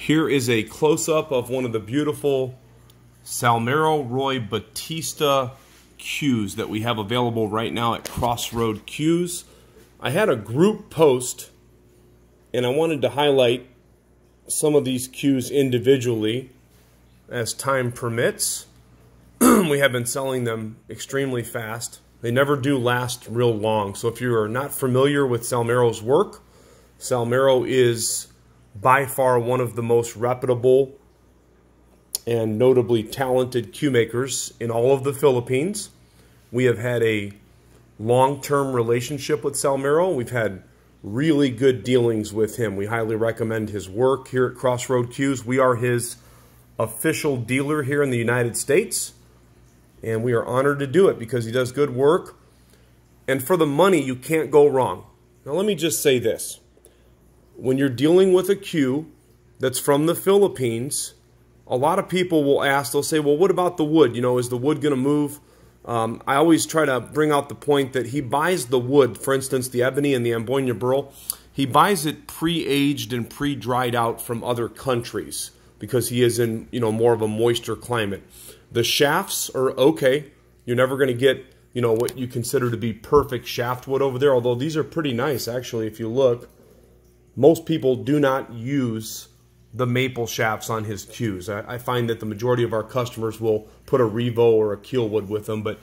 Here is a close-up of one of the beautiful Salmero Roy Bautista cues that we have available right now at Crossroad Cues. I had a group post and I wanted to highlight some of these cues individually as time permits. We have been selling them extremely fast. They never do last real long. So if you are not familiar with Salmero's work, Salmero is by far one of the most reputable and notably talented cue makers in all of the Philippines. We have had a long-term relationship with Salmero. We've had really good dealings with him. We highly recommend his work here at Crossroad Cues. We are his official dealer here in the United States, and we are honored to do it because he does good work. And for the money, you can't go wrong. Now let me just say this. When you're dealing with a cue that's from the Philippines, a lot of people will ask, they'll say, well, what about the wood? You know, is the wood going to move? I always try to bring out the point that he buys the wood, for instance, the Ebony and the Amboyna Burl, he buys it pre-aged and pre-dried out from other countries because he is in, you know, more of a moisture climate. The shafts are okay. You're never going to get, you know, what you consider to be perfect shaft wood over there, although these are pretty nice, actually, if you look. Most people do not use the maple shafts on his cues. I find that the majority of our customers will put a Revo or a keel wood with them, but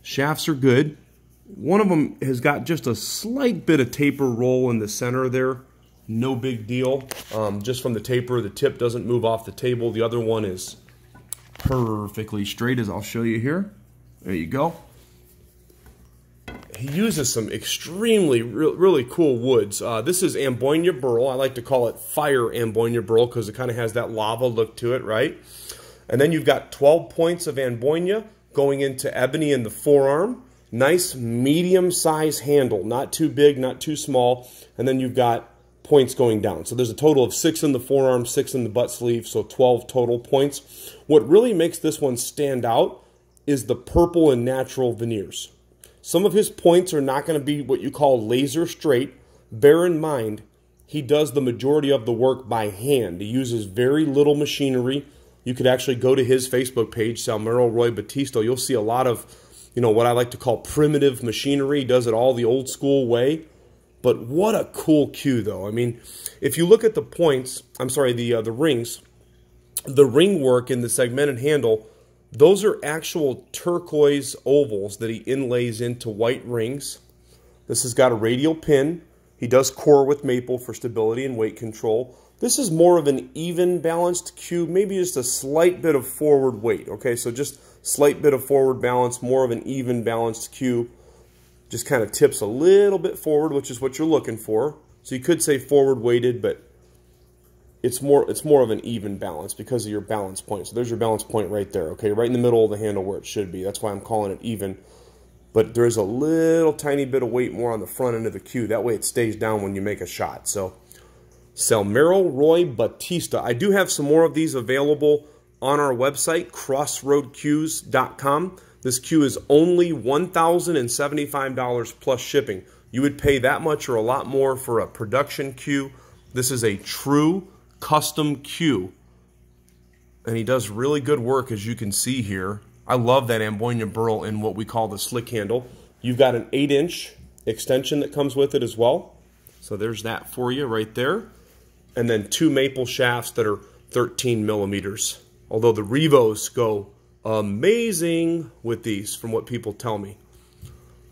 shafts are good. One of them has got just a slight bit of taper roll in the center there. No big deal. Just from the taper, the tip doesn't move off the table. The other one is perfectly straight, as I'll show you here. There you go. He uses some extremely, really cool woods. This is Amboyna Burl. I like to call it fire Amboyna Burl because it kind of has that lava look to it, right? And then you've got 12 points of Amboyna going into Ebony in the forearm. Nice medium-sized handle, not too big, not too small. And then you've got points going down. So there's a total of 6 in the forearm, 6 in the butt sleeve, so 12 total points. What really makes this one stand out is the purple and natural veneers. Some of his points are not going to be what you call laser straight. Bear in mind, he does the majority of the work by hand. He uses very little machinery. You could actually go to his Facebook page, Salmero Roy Bautista. You'll see a lot of, you know, what I like to call primitive machinery. He does it all the old school way. But what a cool cue, though. I mean, if you look at the points, I'm sorry, the rings, the ring work in the segmented handle, those are actual turquoise ovals that he inlays into white rings. This has got a radial pin. He does core with maple for stability and weight control. This is more of an even balanced cue, maybe just a slight bit of forward weight. Okay, so just slight bit of forward balance, more of an even balanced cue. Just kind of tips a little bit forward, which is what you're looking for. So you could say forward weighted, but it's more of an even balance because of your balance point. So there's your balance point right there, okay? Right in the middle of the handle where it should be. That's why I'm calling it even. But there's a little tiny bit of weight more on the front end of the cue. That way it stays down when you make a shot. So Salmero Roy Bautista. I do have some more of these available on our website, crossroadcues.com. This cue is only $1,075 plus shipping. You would pay that much or a lot more for a production cue. This is a true custom cue, and he does really good work, as you can see here. I love that Amboyna Burl in what we call the slick handle. You've got an 8-inch extension that comes with it as well, so there's that for you right there. And then 2 maple shafts that are 13 millimeters, although the Revos go amazing with these from what people tell me.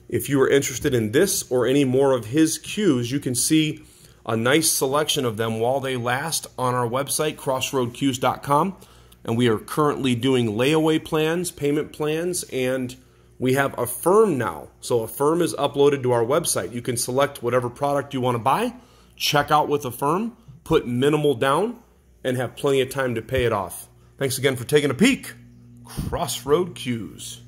If you are interested in this or any more of his cues, you can see a nice selection of them while they last on our website, crossroadcues.com. And we are currently doing layaway plans, payment plans, and we have Affirm now. So Affirm is uploaded to our website. You can select whatever product you want to buy, check out with Affirm, put minimal down, and have plenty of time to pay it off. Thanks again for taking a peek. Crossroad Cues.